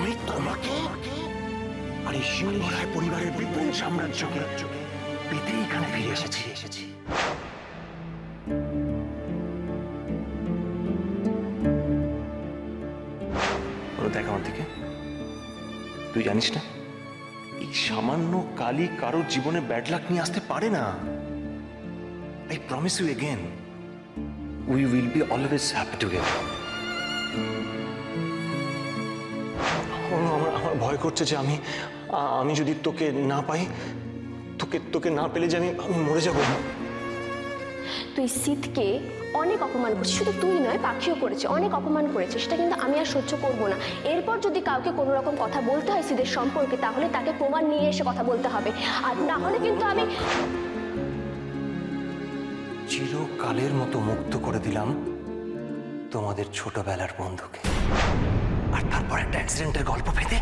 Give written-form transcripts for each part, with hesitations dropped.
আমি তোমাকে আর এই সিংহ রায় পরিবারের বিপুল সাম্রাজ্যকে পেতে এখানে ফিরে এসেছি। দেখ আমার দিকে, তুই জানিস না এই সামান্য কালি কারোর জীবনে ব্যাড লাক নিয়ে আসতে পারে না। I promise you again, we will be always happy together. আমার ভয় করছে যে আমি যদি তোকে না পাই, তোকে না পেলে যে আমি মরে যাব। তুই সিদ্ধকে অনেক অপমান করছিস, শুধু তুই নয় পাখিও করেছে, অনেক অপমান করেছে, সেটা কিন্তু আমি আর সহ্য করবো না। এরপর যদি কাউকে কোনো রকম কথা বলতে হয় সিদ্ধের সম্পর্কে, তাহলে তাকে প্রমাণ নিয়ে এসে কথা বলতে হবে, আর না হলে কিন্তু আমি চিরকালের মতো মুক্ত করে দিলাম তোমাদের ছোটবেলার বন্ধুকে, আর তারপর একটা অ্যাক্সিডেন্টের গল্প পেতে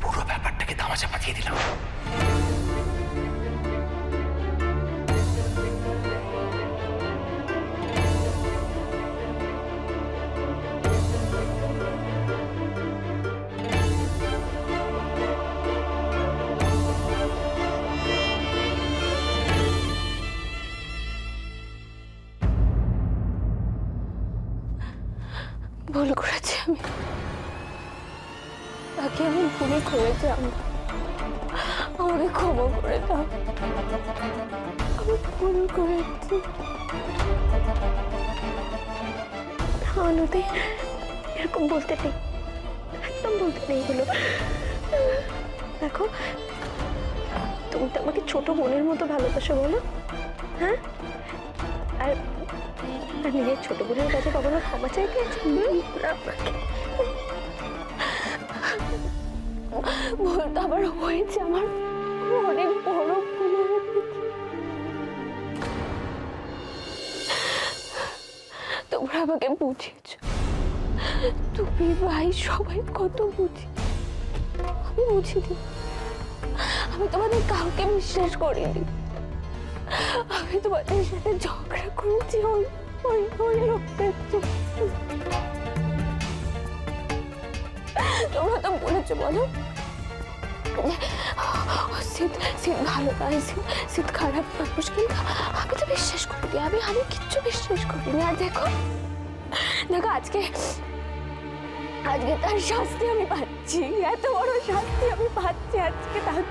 পুরো ব্যাপারটাকে ধামাচাপা দিয়ে দিলাম। ভুল করেছি আমি, তাকে আমি ভুল করেছি, আমাকে ক্ষমা করে দাও, আমি ভুল করেছি। আনন্দে এরকম বলতে নেই, একদম বলতে নেই এগুলো। দেখো তুমি তো আমাকে ছোট বোনের মতো ভালোবাসো, বলো? হ্যাঁ, আর নিজের ছোট বোনের কাছে কখনো ক্ষমা চাইতে আছে? ভুল তো আবার হয়েছে, আমার অনেক বড় ভুল হয়েছে। তোমরা আমাকে বুঝিয়েছ, তুমি ভাই সবাই কত বুঝি, আমি বুঝিনি। আমি তোমাদের কাউকে বিশ্বাস করিনি, আমি তোমাদের সাথে ঝগড়া করেছি তোমরা তো বলেছো, বলো সিদ্ধ ভালো নয়, সিদ্ধ খারাপ মানুষ, কিন্তু আমি তো বিশ্বাস করিনি, আমি কিচ্ছু বিশ্বাস করিনি। আর দেখো আজকে তার শাস্তি আমি পাচ্ছি, এত বড় শাস্তি আমি পাচ্ছি আজকে তার।